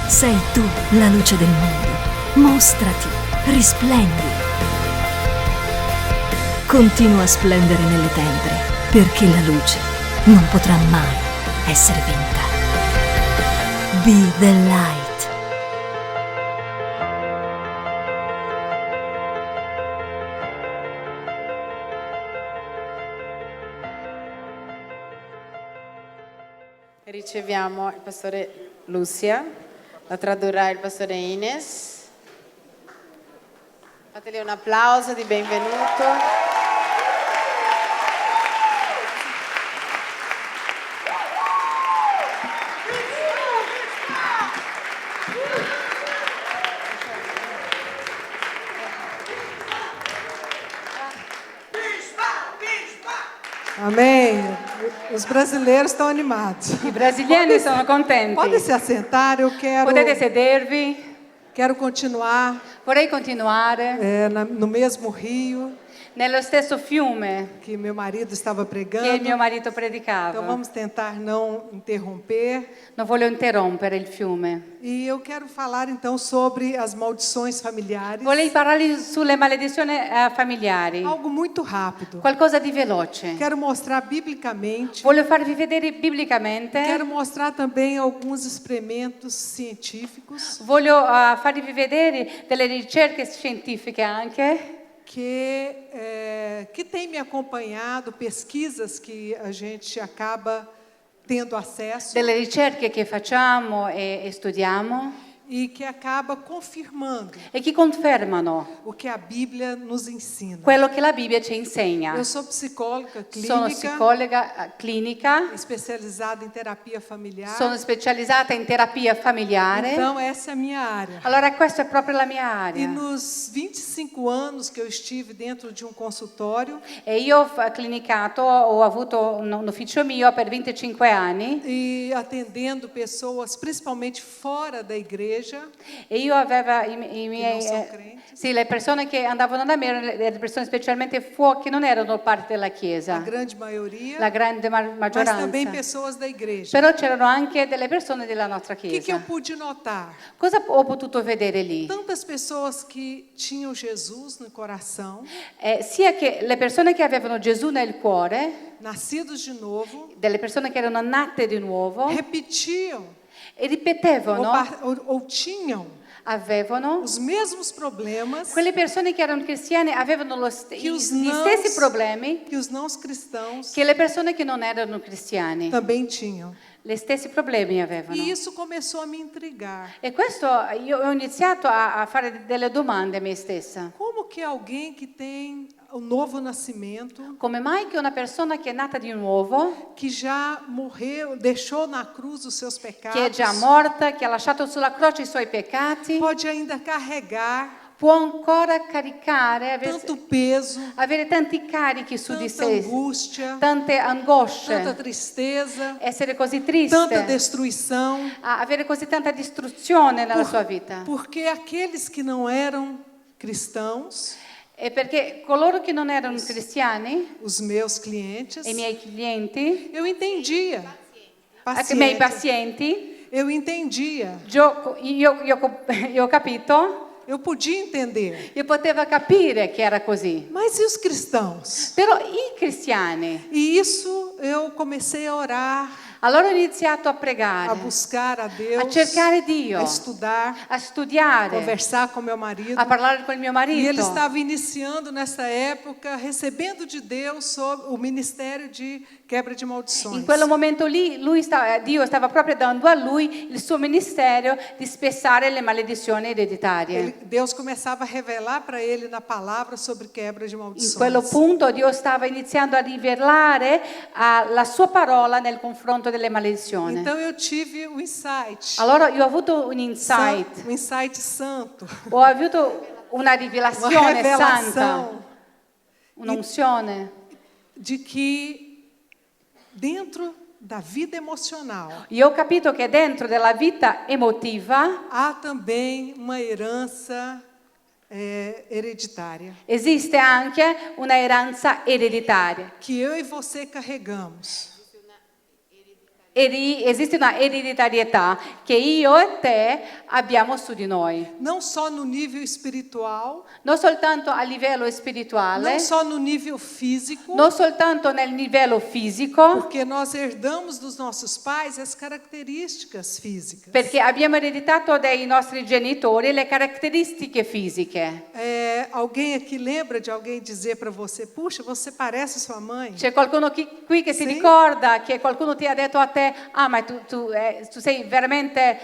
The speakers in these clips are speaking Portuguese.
Sei tu la luce del mondo. Mostrati, risplendi. Continua a splendere nelle tenebre, perché la luce non potrà mai essere vinta. Be the light. Riceviamo il pastore Lucia, la tradurrà il pastore Ines. Fateli un applauso di benvenuto. Amém. Os brasileiros estão animados. I brasiliani sono contenti. Podem se assentar, eu Potete sedervi. quero continuar Vorrei continuare no mesmo rio nello stesso fiume que meu marido estava che il pregando. mio marito Então predicava. vamos tentar não interromper. Non voglio interrompere il fiume. E eu quero falar então sobre as maldições familiares. Vorrei parlare sulle maledizioni familiari. Algo muito rápido. Qualcosa di veloce. Quero mostrar biblicamente. Voglio farvi vedere biblicamente. Quero mostrar também alguns experimentos científicos Voglio farvi vedere delle ricerche scientifiche anche que tem me acompanhado, pesquisas que a gente acaba tendo acesso delle ricerche che facciamo e studiamo e que acaba confirmando e che confermano o que a Bíblia nos ensina. quello che la Bibbia ci insegna. Eu sou psicóloga Sono clínica, psicologa clinica, especializada em terapia familiar. sono specializzata in terapia familiare. Então essa é a minha área. Allora questa è proprio la mia E area. nos 25 anos que eu estive dentro de um consultório E io ho clinicato, ho avuto un ufficio mio per 25 anni e atendendo pessoas principalmente fora da igreja, e io avevo i miei... non sono crenti. sì, le persone che andavano da me erano le persone specialmente fuori che non erano parte della a Chiesa, grande maioria, la grande mas maggioranza. também pessoas da igreja. Però c'erano anche delle persone della nostra O que eu Chiesa. pude notar? Cosa ho potuto vedere lì? Tantas pessoas que tinham Jesus no coração, Sia che le persone che avevano Gesù nel cuore, nascidos de novo, delle persone che erano nate di nuovo repetiam e ripetevano, ou tinham avevano, os mesmos problemas quelle persone che erano cristiane avevano que gli os stessi problemi que os não cristãos che le persone che non erano cristiani, também tinham. gli stessi problemi avevano. E isso começou a me intrigar. E questo io ho iniziato a fare delle domande a me stessa. Como que alguém que tem o novo nascimento, Come mai che una persona che è nata di nuovo, que já morreu, deixou na cruz os seus pecados, che è già morta, che ha lasciato sulla croce i suoi peccati, pode ainda carregar può ancora caricare, tanto peso, avere tanti carichi su di tanta sé, angústia, tante angosce, tanta tristeza, essere così tanta triste, destruição, avere così tanta distruzione nella sua vita. porque aqueles que não eram cristãos, E perché coloro che non erano cristiani, os meus clientes, i miei clienti, eu entendia. anche i miei pazienti, Eu entendia, io ho capito, eu podia entender. io potevo capire che era così. Mas e os cristãos? Però i cristiani, E isso eu comecei a orar, allora ho iniziato a a pregare, buscar a Deus, a cercare Dio, a estudar, a studiare, conversar com meu marido. a parlare con il mio E ele marito. estava iniciando nessa época, recebendo de Deus sobre o ministério de quebra de maldições. In quel momento lì, Dio stava proprio dando a lui il suo ministero di spessare le maledizioni ereditarie. Deus começava a revelar para ele na palavra sobre quebra de In maldições. quel punto Dio stava iniziando a rivelare la sua parola nel confronto delle maledizioni. Então eu tive o insight, Allora io ho avuto un insight, um insight santo, ho avuto una uma rivelazione santa, revelação un'unzione. de que dentro da vida emocional Io ho capito che dentro della vita emotiva há também uma herança hereditária esiste anche una eranza ereditaria. que eu e você carregamos. esiste una ereditarietà che io e te abbiamo su di noi. Não só no nível espiritual, Non soltanto a livello spirituale, não só no nível físico, non soltanto nel livello fisico, porque nós herdamos dos nossos pais as características físicas. perché abbiamo ereditato dai nostri genitori le caratteristiche fisiche. Alguém aqui lembra de alguém dizer para você, puxa, você parece sua mãe? C'è qualcuno qui che si Sì. ricorda che qualcuno ti ha detto a te, ma tu sei veramente,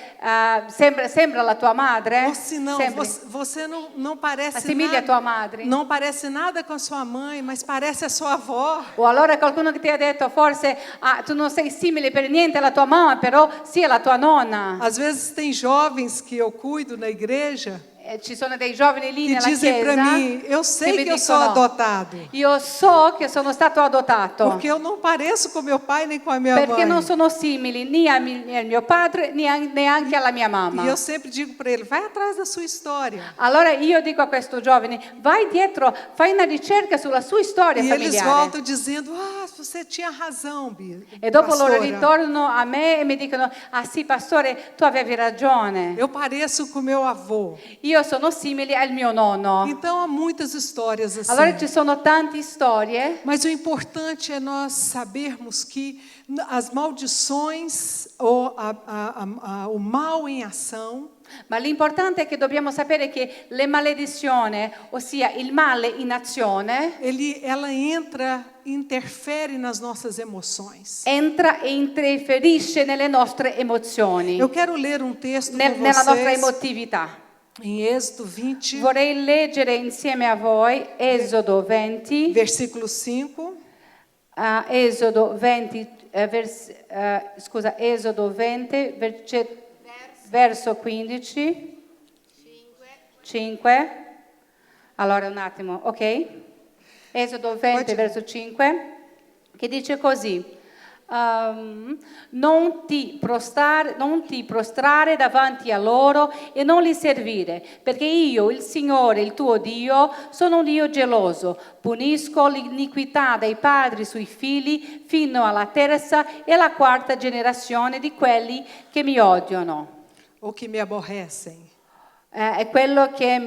sembra la tua madre? Ou se não, Sembri. você não parece Assimili a tua madre? não parece nada com a sua mãe, mas parece a sua avó. O allora qualcuno che ti ha detto, forse tu non sei simile per niente alla tua mamma, però sì alla tua nonna. Às vezes tem jovens que eu cuido na igreja Ci sono dei giovani lì que nella dizem para chiesa mim, eu sei che mi que eu sou dicono, adotado, io so che sono stato adottato. porque eu não pareço com meu pai nem com a minha Perché mãe. non sono simili né al mio padre né neanche alla mia mamma. E eu sempre digo para ele, vai atrás da sua história. Allora io dico a questo giovane, vai dietro, fai una ricerca sulla sua storia E eles familiare. voltam dizendo, você tinha razão, Bia. E dopo loro pastora. ritornano a me e mi dicono, sì pastore, tu avevi ragione. Eu pareço com meu avô. Io sono simile al mio nonno. Então há muitas histórias assim. Allora ci sono tante storie, Mas o importante é nós sabermos que as maldições ou o mal em ação, ma l'importante è che dobbiamo sapere che le maledizioni, ossia il male in azione, ela interfere nas nossas emoções. entra e interferisce nelle nostre emozioni, Eu quero ler um texto com nella nostra vocês emotività. em Êxodo 20, Vorrei leggere insieme a voi Esodo 20, versículo 5. Esodo 20, Esodo 20, verso 15, 5. Allora un attimo, ok? Esodo 20, Pode. verso 5, che dice così. Non ti prostrare davanti a loro e non li servire, perché io, il Signore, il tuo Dio, sono un Dio geloso, punisco l'iniquità dei padri sui figli fino alla terza e alla quarta generazione di quelli che mi odiano. Ou que me aborrecem. È quello che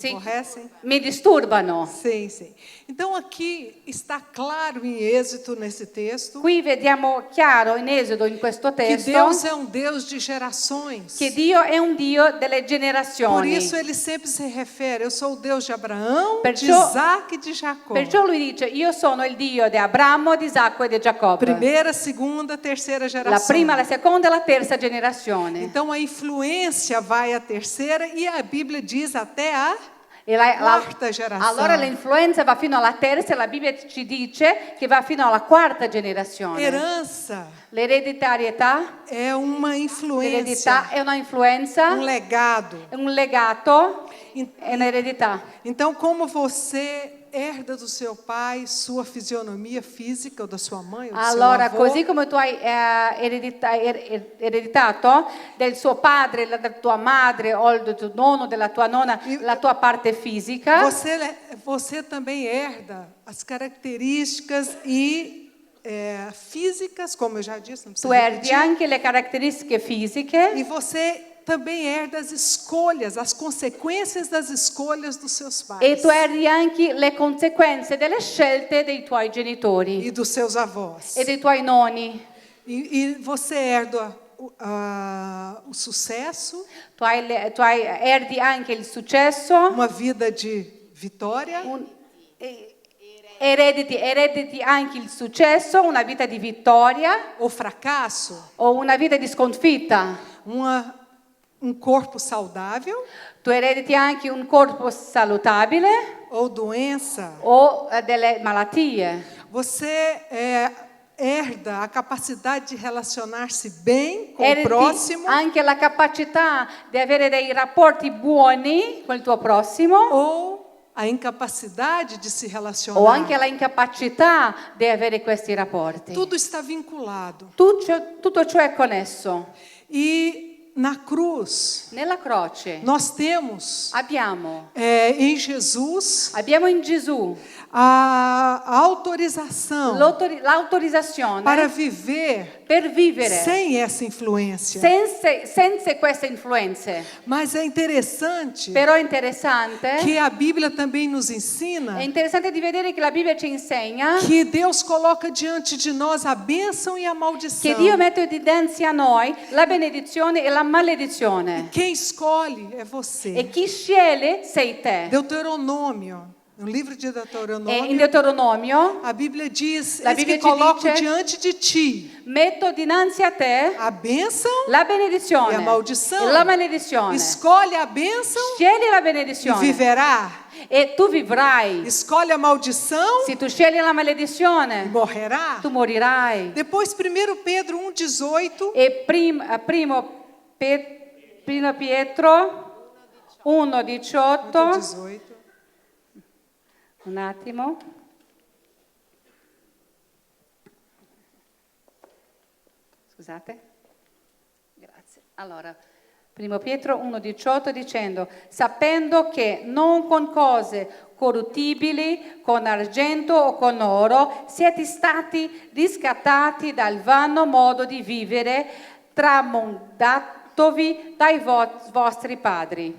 Aborrecem? mi disturbano. Sim, sim. Então aqui está claro em Êxodo nesse texto Qui vediamo chiaro in Esodo, in questo que testo, Deus é um Deus de gerações. che Dio è un Dio delle Por generazioni. isso ele sempre se refere, eu sou o Deus de Abraão, de Perciò- Isaac e de Jacó. Perciò lui dice, io sono il Dio di Abramo, di Isacco e di Giacobbe. Primeira, segunda, terceira La geração. prima, la seconda e la terza generazione. Então a influência vai à terceira e a Bíblia diz até a E quarta geração. allora l'influenza va fino alla terza e la Bibbia ci dice che va fino alla quarta generazione. herança L'ereditarietà, é uma influência, l'eredità è una influenza, legado. è un legato, è un'eredità. Então, como você herda do seu pai sua fisionomia física ou da sua mãe ou do Allora, seu avô, così come tu hai ereditato del suo padre, della tua madre o del tuo nonno, della tua nonna, la tua parte fisica, você também herda as características físicas, como eu já disse, não tu precisa herdi repetir. anche le caratteristiche fisiche E você também herda as escolhas, as consequências das escolhas dos seus pais e tu herdi anche le conseguenze delle scelte dei tuoi genitori e dos seus avós. e dei tuoi nonni. E você herda o sucesso, Herdi anche il successo, uma vida de vitória, erediti anche il successo, una vita di vittoria ou fracasso, o una vita di sconfitta. um corpo saudável Tu erediti anche un corpo salutabile ou doença. o delle malattie. Você herda a capacidade de relacionar-se bem com o Erediti próximo anche la capacità di avere dei rapporti buoni con il tuo prossimo ou a incapacidade de se o relacionar. anche la incapacità di avere questi rapporti. Tudo está vinculado. Tutto ciò è connesso. E na cruz Nella croce nós temos abbiamo em Jesus in Gesù a autorização l'autorizzazione para viver per vivere sem essa influência. senza queste influenze. Mas é interessante Però è interessante, que a Bíblia também nos ensina è interessante di vedere che la Bibbia ci insegna que Deus coloca diante de nós a bênção e a maldição. che Dio mette dinanzi a noi la benedizione e la maledizione. Quem escolhe é E você. chi sceglie sei te. Deuteronômio, no livro de E in Deuteronômio, Deuteronomio a Bíblia diz: La eis Bíblia que te coloco dice- diante de ti metto dinanzi a te a bênção la benedizione e a maldição. e la maledizione. Escolhe a bênção Scegli la e benedizione viverá. e tu vivrai. Escolhe a maldição Se tu scegli la e maledizione, morrerá. tu morirai. Depois, 1 Pedro 1,18. E primo Pietro 1,18. 18. Un attimo. Scusate. Grazie. Allora, primo Pietro 1,18 dicendo: sapendo che non con cose corruttibili, con argento o con oro, siete stati riscattati dal vano modo di vivere tramandatovi dai vostri padri.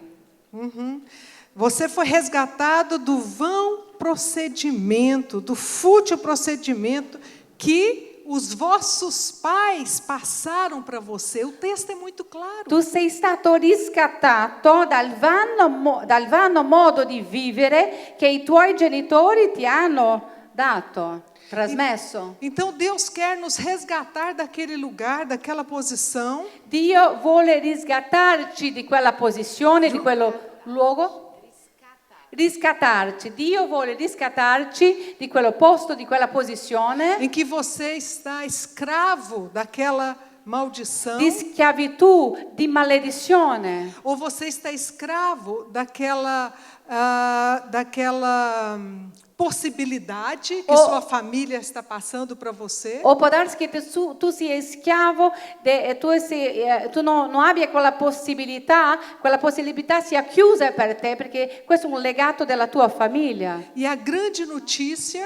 Você foi resgatado do vão procedimento, do fútil procedimento que os vossos pais passaram para você. O texto é muito claro. Tu sei stato riscattato dal vano modo di vivere che i tuoi genitori ti hanno dato, trasmesso. Então Deus quer nos resgatar daquele lugar, daquela posição, Dio vuole riscattarci di quella posizione, di quello luogo. Riscattarci. Dio vuole riscattarci di quello posto, di quella posizione em que você está escravo daquela maldição, di schiavitù, di maledizione. ou você está escravo daquela possibilidade que Ou- sua família está passando para você. O può darsi che tu sia schiavo, tu non abbia quella possibilità sia chiusa per te, perché questo è un legato della tua famiglia, E a grande notícia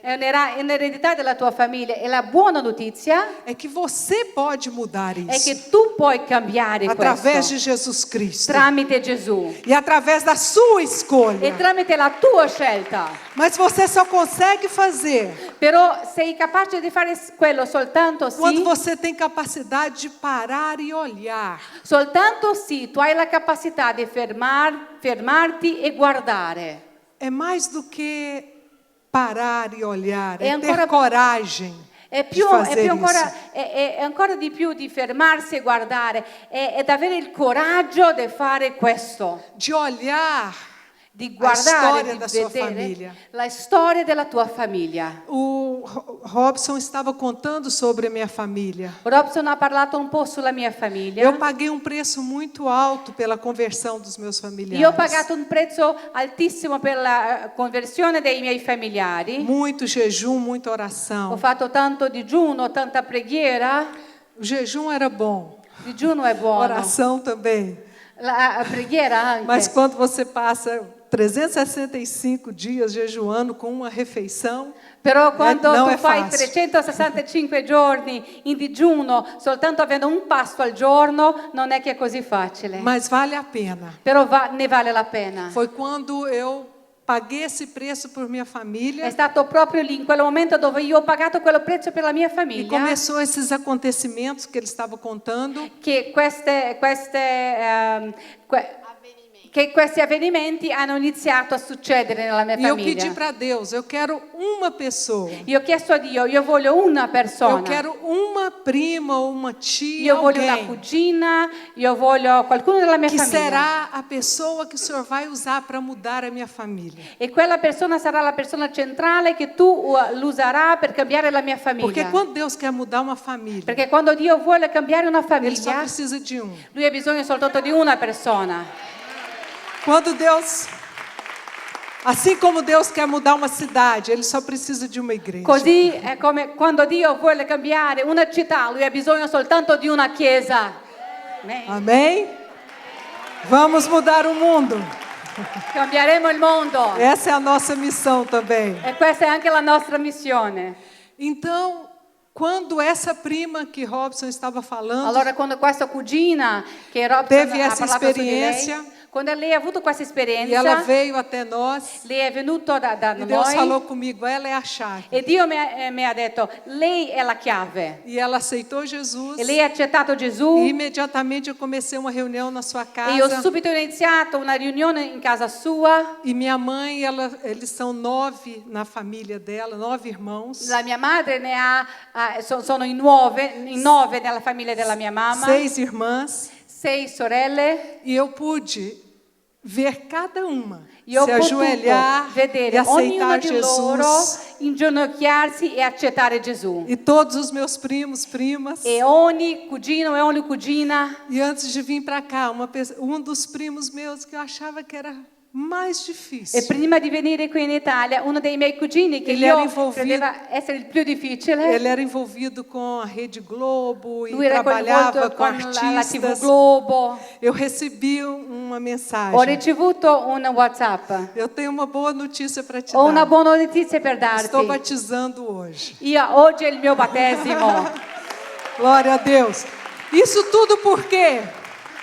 è un'eredità della tua famiglia. E la buona notizia é que você pode mudar è isso che tu puoi cambiare através de questo Jesus Cristo tramite Gesù e através da sua e escolha. tramite la tua scelta. Mas você só consegue fazer Però sei capace di fare quello soltanto quando se você tem capacidade de parar e olhar. soltanto se tu hai la capacità di fermarti e guardare. É mais do que parar e olhar, É é ancora- ter coragem È de fazer ancora, isso. è ancora di più di fermarsi e guardare, è avere il coraggio di fare questo, De olhar di a história guardare, da di sua vedere família. la storia della tua famiglia. O Robson estava contando sobre a minha família. Robson ha parlato un po' sulla mia famiglia. Eu paguei um preço muito alto pela conversão dos meus familiares. Io ho pagato un prezzo altissimo per la conversione dei miei familiari. Muito jejum, muita Ho oração. fatto tanto digiuno, tanta preghiera. O jejum era bom, Digiuno è buono, oração também. la preghiera anche. Mas quando você passa 365 dias jejuando com uma refeição, Però quando non tu è fai facile. 365 giorni in digiuno, soltanto avendo un pasto al giorno, non è che è così facile. mas vale a pena. Però ne vale la pena. Foi quando eu paguei esse preço por minha È família stato proprio lì, in quel momento dove io ho pagato quello prezzo per la mia e famiglia, começou esses acontecimentos que ele estava contando. che questi avvenimenti hanno iniziato a succedere nella mia E eu pedi famiglia. para Deus, eu quero uma pessoa. Io ho chiesto a Dio, io voglio una Eu persona. quero uma prima ou uma tia, Io voglio una alguém cugina, io voglio qualcuno della mia que famiglia. será a pessoa que o Senhor vai usar para mudar a minha família. E quella persona sarà la persona centrale che tu userai per cambiare la mia Porque famiglia. quando Deus quer mudar uma família, Perché quando Dio vuole cambiare una Ele só famiglia, precisa de um. Lui ha bisogno soltanto di una persona. Quando Deus, assim como Deus quer mudar uma cidade, Ele só precisa de uma igreja. Così è come quando Dio vuole cambiare una città, Lui ha bisogno soltanto di una chiesa. Amém. Amém? Vamos mudar o mundo. Cambieremo il mondo. Essa é a nossa missão também. E questa è anche la nostra missione. Então, quando essa prima que Robson estava falando Allora, quando questa cugina che Robson teve ha essa parlato su di lei, experiência quando lei ha avuto questa e esperienza, ela veio até nós, lei è venuto da e Deus noi falou comigo, ela é a chave. e Dio mi ha detto, lei è la chiave. E ela aceitou Jesus. E lei ha accettato Gesù E imediatamente eu comecei uma reunião na sua e io ho casa. subito iniziato una riunione in casa sua. E minha mãe, eles são 9 na família dela, 9 irmãos. La mia madre ne ha, sono in nove nella famiglia della mia mamma, 6 irmãs. 6 sorelle. E eu pude ver cada uma E ho se potuto ajoelhar e vedere ognuna aceitar di loro Jesus. inginocchiarsi e accettare Gesù. E todos os meus primos, primas. E ogni cugino e ogni cugina. E antes de vir para cá, um dos primos meus que eu achava que era mais E difícil. prima di venire qui in Italia, uno dei miei cugini che Ele era io envolvido- credeva essere il più difficile, Ele era envolvido com a Rede Globo e lui era trabalhava coinvolto com con la TV artistas. Globo. Eu recebi uma Ho mensagem. ricevuto un WhatsApp. Eu tenho uma boa notícia para te Ho una dar. buona notizia per darti. Estou batizando hoje. Oggi è il mio battesimo. Glória a Deus. Isso tudo por quê?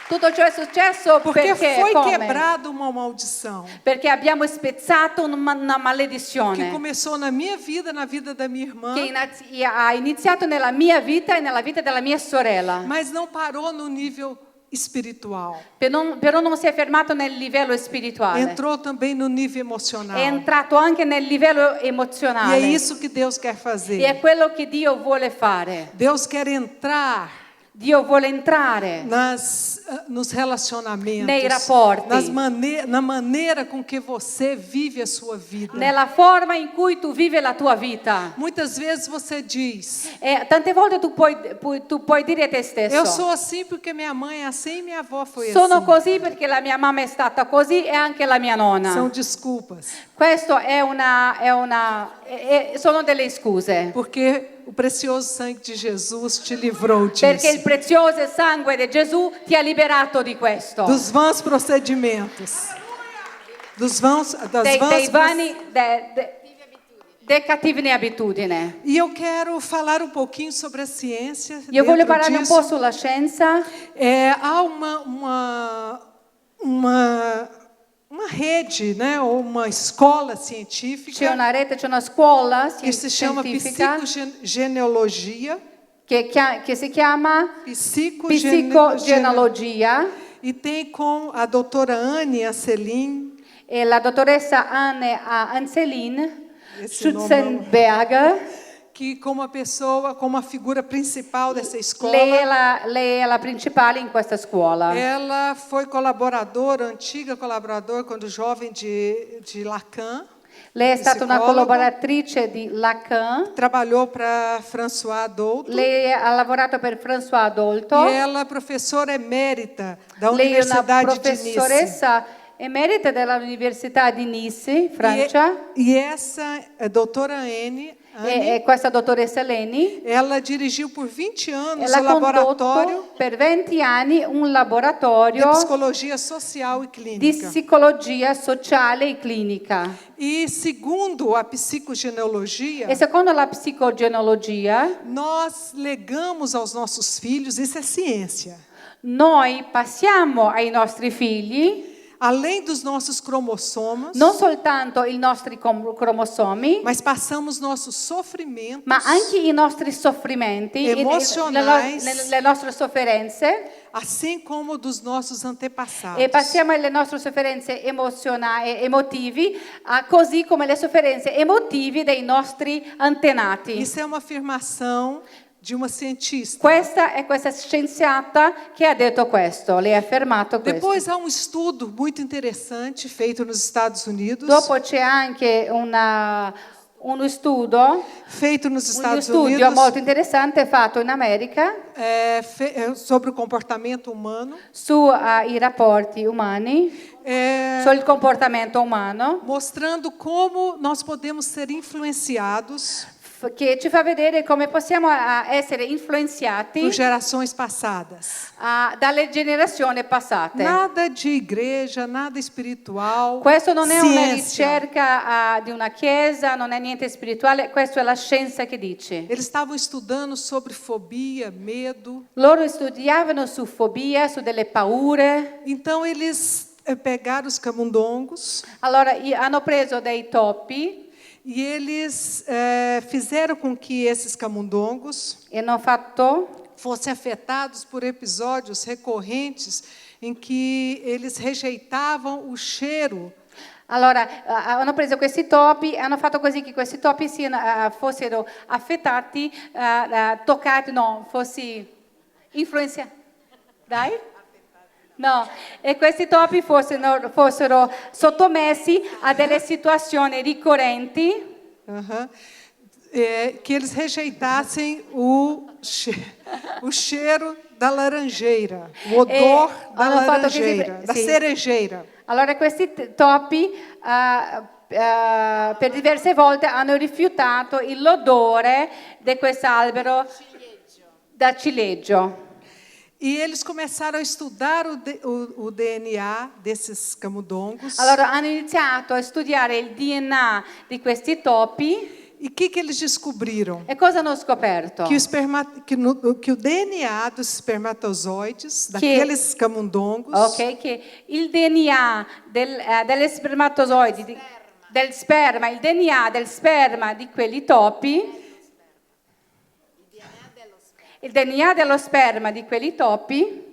Tutto ciò è successo Porque perché, foi come? quebrada uma maldição Perché abbiamo spezzato una que maledizione começou na minha vida, na vida da minha irmã, che ha iniziato nella mia vita e nella vita della mia sorella. mas não parou no nível espiritual. Però non si è fermato nel livello spirituale. Entrou também no nível emocional. È entrato anche nel livello E é emozionale. isso que Deus quer E è fazer. quello che Dio vuole fare. Deus quer entrar Dio vuole entrare nos relacionamentos, Nei rapporti. na maneira com que você vive a sua vida. nella forma in cui tu vivi la tua vita. Muitas vezes você diz: E tante volte tu puoi dire a te stesso: eu sou assim porque minha mãe é assim e minha avó foi sono assim. così perché la mia mamma è stata così e anche la mia nonna. São desculpas, Questo sono delle scuse. porque o precioso sangue de Jesus te livrou Perché il disso. prezioso sangue di Gesù ti ha liberato di questo. Dos vãos procedimentos. Das dei cattive abitudini. E eu quero falar um pouquinho sobre a ciência. Io voglio dentro parlare un disso. po' sulla scienza. Há uma rede, né, ou uma escola C'è científica una rete, c'è una scuola que se chama scientifica psicogenealogia. che si chiama psicogenealogia E tem com a doutora Anne Ancelin. e la dottoressa Anne Anselin Esse nome Schutzenberger. que como a figura principal dessa escola, Lei è la principale in questa scuola. ela foi antiga colaboradora quando jovem de Lacan. Lei è stata una psicologo. collaboratrice di Lacan. Trabalhou para François Adolto. Lei ha lavorato per François Adolto. E ela é professora emérita da Lei è una Universidade de Nice. professoressa emerita dell'Università di Nice, Francia. E essa doutora Anne, E questa dottoressa Leni, ela dirigiu por 20 anos ela o laboratório condotto per 20 anni un de laboratorio psicologia social e di clínica. psicologia sociale e clinica. E segundo a psicogenealogia, E secondo la psicogenealogia, nós legamos aos nossos filhos, isso é ciência, noi passiamo ai nostri figli além dos nossos cromossomos, non soltanto i nostri cromosomi, mas passamos nossos sofrimentos, ma anche i nostri soffrimenti, Emozionais. le nostre sofferenze, assim como dos nossos antepassados. e passiamo alle nostre sofferenze emotivi, così come le sofferenze emotivi dei nostri antenati. Isso é uma afirmação de uma cientista. Questa è questa scienziata che ha detto questo, lei ha affermato questo. Depois há um estudo muito interessante feito nos Estados Unidos, Dopo c'è anche uno studio, feito nos uno Estados studio Unidos molto interessante fatto in America sobre o comportamento humano, sui rapporti umani, sul comportamento umano, mostrando como nós podemos ser influenciados che ci fa vedere come possiamo essere influenzati por gerações passadas. dalle generazioni passate. Nada de igreja, nada espiritual. Questo non è una ciência. ricerca di una chiesa, non è niente spirituale, questo è la scienza che dice. Eles estavam estudando sobre fobia, medo. Loro studiavano su fobia, su delle paure. Então eles pegaram os camundongos Allora hanno preso dei topi e eles fizeram com que esses camundongos e hanno fatto fossem afetados por episódios recorrentes em que eles rejeitavam o cheiro Allora, hanno preso questi topi e hanno fatto così che questi topi fossero affettati, toccati, no, fossi influenzati. Dai? No, e questi topi fossero sottomessi a delle situazioni ricorrenti que eles rejeitassem o cheiro da laranjeira, o odor da hanno fatto laranjeira, così, da sì. cerejeira. Allora questi topi per diverse volte hanno rifiutato l'odore di quest'albero da ciliegio. E eles começaram a estudar o DNA desses camundongos. Allora hanno iniziato a studiare il DNA di questi topi E o que eles descobriram? e cosa hanno scoperto? Que o DNA dos espermatozoides, daqueles camundongos, Ok, che il DNA delle spermatozoidi, del sperma, il DNA del sperma di quelli topi, il DNA dello sperma di quelli topi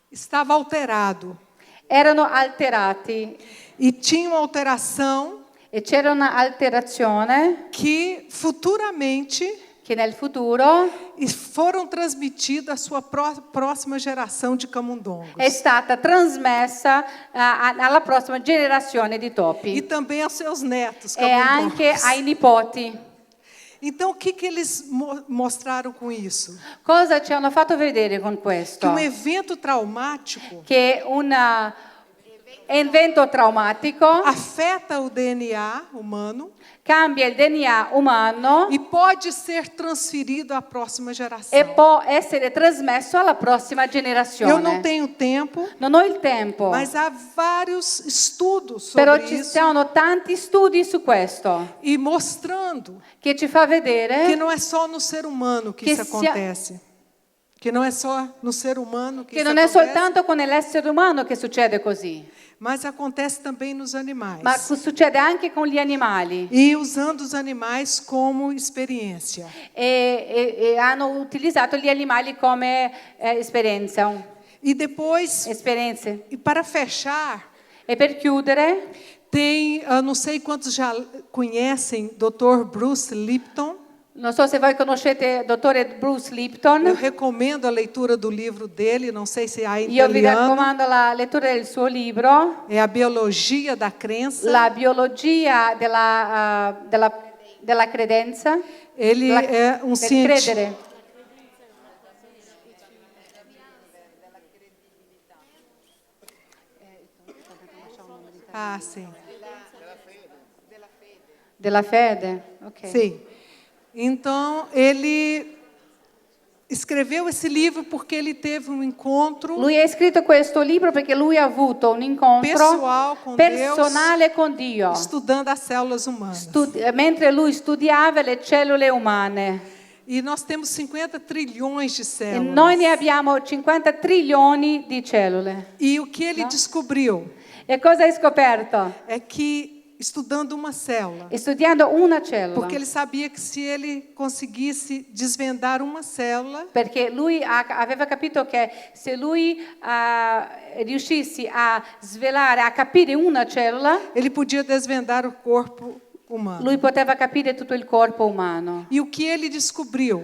estava alterado. erano alterati E tinha uma alteração e c'era un'alterazione que futuramente che nel futuro foram transmitidos à sua próxima geração de camundongos. è stata trasmessa alla prossima generazione di E topi também aos seus netos e anche camundongos. ai nipoti. Então, o que eles mostraram com isso? Cosa ci hanno fatto vedere con Que questo? um evento traumático Che un evento traumatico afeta o DNA humano cambia il DNA umano e pode ser transferido à próxima geração. e può essere trasmesso alla prossima Eu não generazione. tenho tempo, Non ho il tempo, mas há vários estudos però sobre ci isso sono tanti studi su questo e mostrando che ci fa que vedere não é só no ser humano que Que isso sia- acontece. Que não é só no ser humano que che isso non è acontece, soltanto con l'essere umano che succede così, mas acontece também nos animais. ma succede anche con gli animali. E usando os animais como experiência. E hanno utilizzato gli animali come esperienze. E depois, e para fechar, E per chiudere, tem, não sei quantos já conhecem, Dr. Bruce Lipton. non so se voi conoscete il dottore Bruce Eu Lipton. recomendo a leitura do livro dele, não sei se há em Io vi italiano. raccomando la lettura del suo libro, É a Biologia da Crença. La biologia della credenza, Ele é um del cientista. credere. Ah, sim. Della fede, ok. Sim. Então, ele escreveu esse livro porque ele teve um encontro Lui ha scritto questo libro perché lui ha avuto un incontro pessoal com personale con Dio, Deus, estudando as células humanas. mentre lui studiava le cellule umane. E nós temos 50 trilhões de E células. noi ne abbiamo 50 trilioni di cellule. E o que ele descobriu E cosa hai scoperto? é que, estudando uma célula, Studiando una cellula. porque ele sabia que se ele conseguisse desvendar uma célula, Perché lui aveva capito che se lui riuscisse a svelare, a capire una cellula, ele podia desvendar o corpo humano. lui poteva capire tutto il corpo umano. E o que ele descobriu?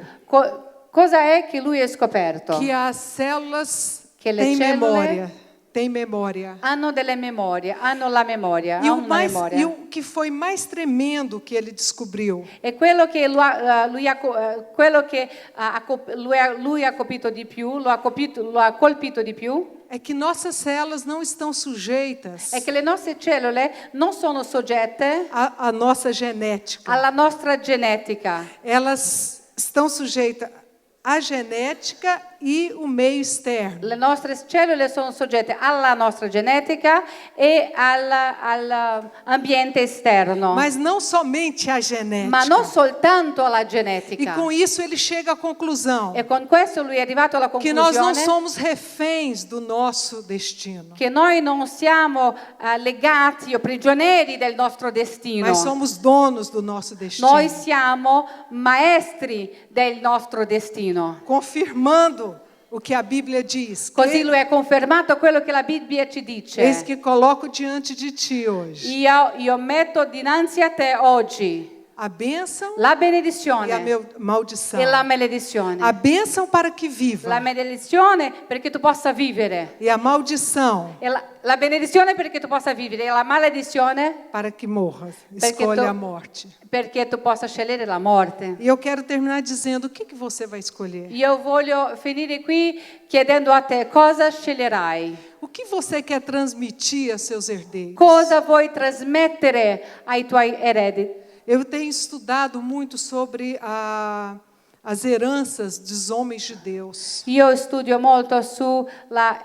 Cosa è che lui ha scoperto? Que as células Que le têm cellule memória. têm memória. hanno delle memorie, hanno la memoria, E hanno o, una mais, memoria. e o que foi mais tremendo que ele descobriu E quello che lui ha colpito di più, lo ha colpito di più, é que nossas células não estão sujeitas è che le nostre cellule non sono soggette à nossa genética. alla nostra genetica. Elas estão sujeitas à genética e o meio externo. Le nostre cellule sono soggette alla nostra genetica e all'ambiente esterno, Mas não somente à genética. ma non soltanto alla E genetica. com isso ele chega à conclusão E con questo lui è arrivato alla que nós não conclusione somos reféns do nosso destino, che noi non siamo legati o prigionieri del nostro destino. mas somos donos do nosso destino. Noi siamo maestri del nostro destino. Confirmando o que a Bíblia diz. Così lui ha confermato quello che la Bibbia ci dice. Eis que coloco diante de ti hoje Io metto dinanzi a te oggi a bênção la e a benedizione maldição. e la maledizione. A bênção para que viva La benedizione perché tu possa vivere. e a maldição E la benedizione perché tu possa vivere. E la maledizione para que morra. Perché Escolha tu- a morte. perché tu possa scegliere la morte. E eu quero terminar dizendo o que você vai escolher. Io voglio finire qui chiedendo a te cosa sceglierai. O que você quer transmitir a seus herdeiros? Cosa vuoi trasmettere ai tuoi eredi? Eu tenho estudado muito sobre as heranças dos homens de Deus. Io studio molto sulla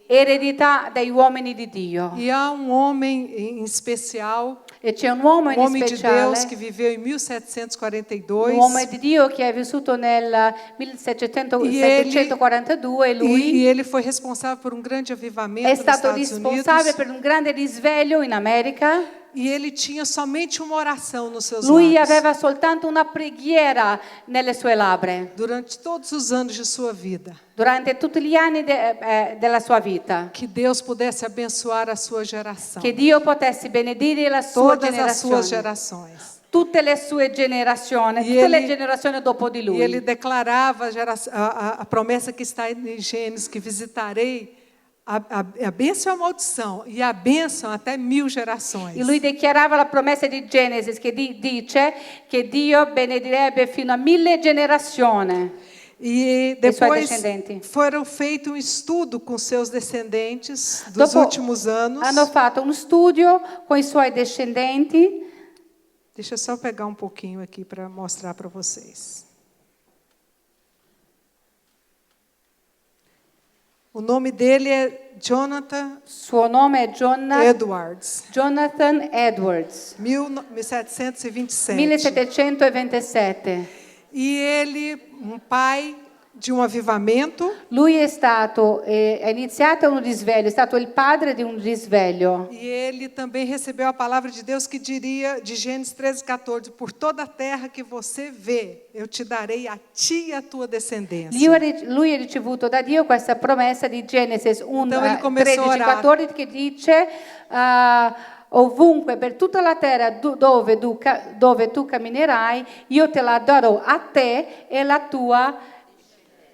eredità degli uomini di Dio. E há um homem em especial, E c'è un uomo um in homem de Deus que speciale, viveu em 1742. un uomo di Dio che è vissuto nel 1742 e lui E ele foi responsável por um grande avivamento è nos stato Estados responsabile Unidos. per un grande risveglio in America. E ele tinha somente uma oração nos seus Lui lábios. aveva soltanto una preghiera nelle sue labbra Durante todos os anos de sua vida. durante tutti gli anni della sua vita. Que Deus pudesse abençoar a sua geração. Che Dio potesse benedire la sua Todas as suas generazione. gerações. Tutte le sue generazioni, E tutte le ele- generazioni dopo di lui. E ele declarava a promessa que está em Gênesis, que visitarei a bênção e a maldição, e a bênção até 1000 gerações. E lui dichiarava la promessa di Genesi che dice che Dio benedirebbe fino a 1000 generazioni. E E suoi depois descendenti. foram feito um estudo com seus descendentes dos Dopo últimos anos. hanno fatto un studio con i suoi discendenti. Deixa eu só pegar um pouquinho aqui para mostrar para vocês. O nome dele é Jonathan Suo nome è Edwards, Jonathan Edwards, 1727. 1727. E ele, um pai de um avivamento, Lui è iniziato un risveglio, è stato il padre di un risveglio. e ele também recebeu a palavra de Deus que diria, de Gênesis 13:14, por toda a terra que você vê, eu te darei a ti e a tua descendência. Lui ha ricevuto da Dio questa promessa di Genesi Então ele começou a orar. 13:14 che dice ovunque per tutta la terra dove tu camminerai, io te la darò a te e la tua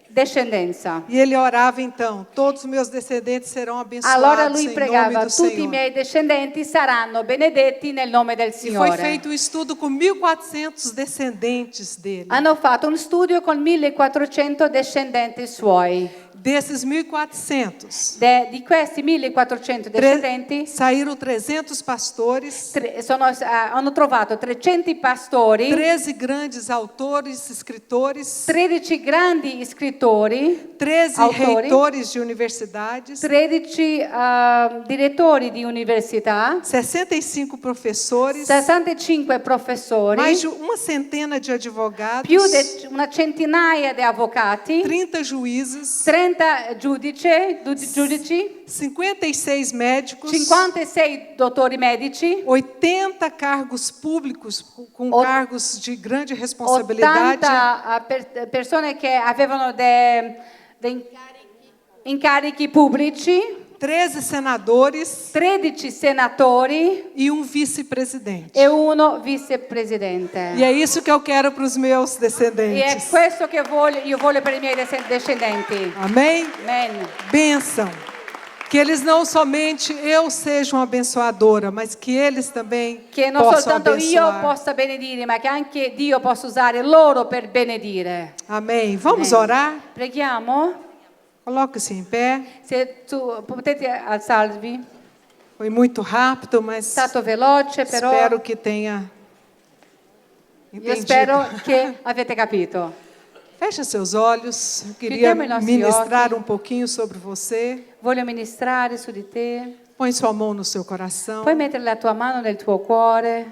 descendenza. E ele orava então, todos os meus descendentes serão abençoados Allora lui em nome pregava, do tutti i Senhor. miei discendenti saranno benedetti nel nome del E foi Signore. feito um estudo com 1.400 descendentes dele. Hanno fatto uno studio con 1400 discendenti suoi. Desses 1.400, Di questi 1400 discendenti saíram 300 pastores, hanno trovato 300 pastori, 13 grandes autores, escritores, 13 grandi scrittori, 13 autori, reitores de universidades, 13 direttori di università, 65 professores, 65 professori, mais de uma centena de advogados, più di una centinaia di avvocati, 30 juízes, 30 giudici, 56 médicos, 56 dottori medici, 80 cargos públicos com O- cargos de grande responsabilidade, 80 persone che avevano dei incarichi pubblici, 13 senadores 13 senatori e um vice-presidente. e uno vicepresidente. E é isso que eu quero para os meus E è descendentes. questo che io voglio per i miei discendenti. Amém? Amen. Bênção. Que eles não somente eu seja uma abençoadora, mas que eles também Che non possam soltanto io abençoar. possa benedire, ma che anche Dio possa usare loro per benedire. Amém. Vamos Amém. orar? Preghiamo? Coloque-se em pé. Se tu potete alzarvi. Foi muito rápido, È mas stato veloce, però espero que tenha io entendido. spero che avete capito. Feche seus olhos. Eu queria Chiudiamo i nostri ministrar occhi. um pouquinho sobre você. Voglio ministrare su di te. Põe sua mão no seu coração. Puoi mettere la tua mano nel tuo cuore.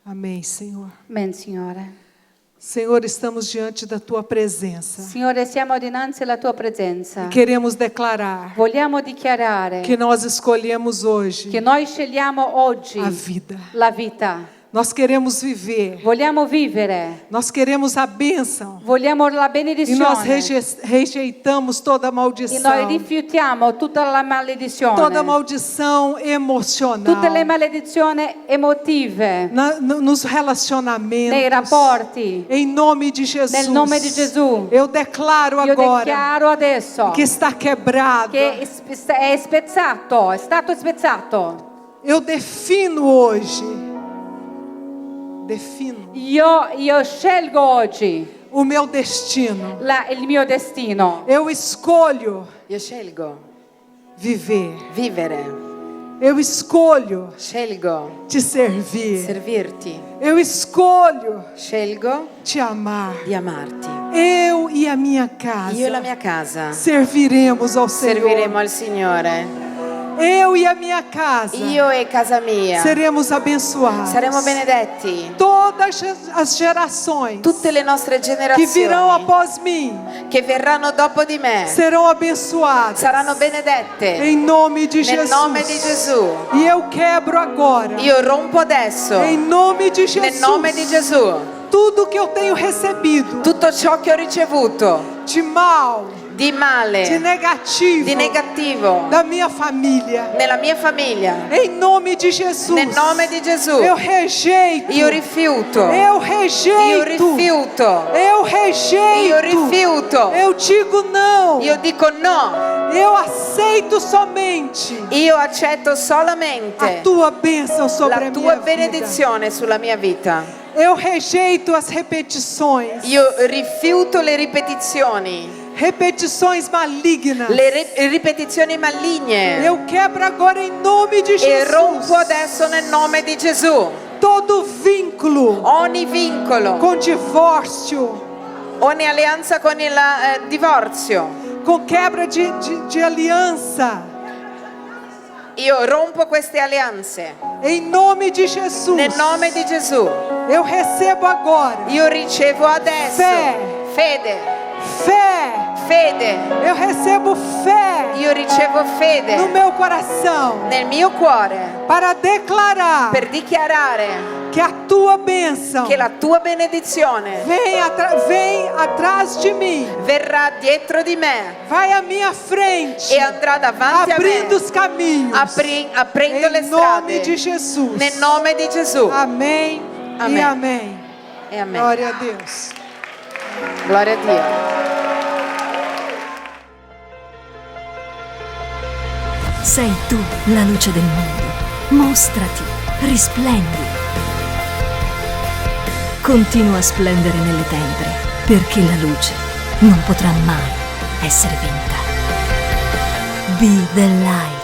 Amém, Senhor. Amen, Signore. Senhor, estamos diante da tua presença. Signore, siamo dinanzi alla tua presenza. Queremos declarar Vogliamo dichiarare que nós escolhemos hoje che noi scegliamo oggi a vida. la vita. Nós queremos viver. Vogliamo vivere. Nós queremos a bênção. Vogliamo la E nós benedizione. rejeitamos toda E noi maldição. rifiutiamo tutta la maledizione. Toda maldição emocional. Tutte le maledizioni emotive Nos nei relacionamentos. rapporti. Em nome de Jesus. Nel nome di Gesù. Eu declaro Io agora dichiaro adesso que está quebrado. che è spezzato, è stato spezzato. Eu defino hoje. Defino Io scelgo oggi o meu destino. il mio destino. Eu escolho Io scelgo viver. vivere, Eu escolho scelgo te servir. servirti, Eu escolho scelgo te amar. di amarti. Eu e a minha casa Io e la mia casa serviremos ao Senhor. serviremo al Signore. Eu e a minha casa Io e casa mia seremos abençoados. saremo benedetti. Todas as gerações Tutte le nostre que virão generazioni após mim che verranno dopo di me serão abençoadas. saranno benedette Em nome de nel Jesus. nome di Gesù. E eu quebro agora. Io rompo adesso Em nome de Jesus. nel nome di Gesù Tudo que eu tenho recebido tutto ciò che ho ricevuto de mal, di de male, negativo, di negativo da minha família. nella mia famiglia, Em nome de Jesus. nel nome di Gesù. Eu rejeito. Io rifiuto, Eu io rejeito. rifiuto, Eu io rejeito. rifiuto, Eu digo não. io dico no, Eu aceito somente io accetto a solamente tua bênção sobre la a tua minha vida. benedizione sulla mia vita. Eu rejeito as repetições. Io rifiuto le ripetizioni, Repetições malignas. le ripetizioni maligne Eu quebro agora em nome de e Jesus. rompo adesso nel nome di Gesù Todo vínculo ogni vincolo, com divórcio, ogni alleanza con il divorzio. com quebra de aliança. Io rompo queste alleanze Em nome de Jesus. nel nome di Gesù. Eu recebo agora Io ricevo adesso fede, fé. Eu recebo fé io ricevo no fede meu coração nel mio cuore para declarar per dichiarare que a tua bênção che la tua benedizione vem atrás de mim, verrà dietro di me vai à minha frente, e andrà davanti a abrindo me, os caminhos. aprendo le Em nome strade de Jesus. nel nome di Gesù. Amém e Amém. amém. E amen. Glória a Deus. Gloria a Dio. Sei tu la luce del mondo. Mostrati, risplendi. Continua a splendere nelle tenebre, perché la luce non potrà mai essere vinta. Be the light.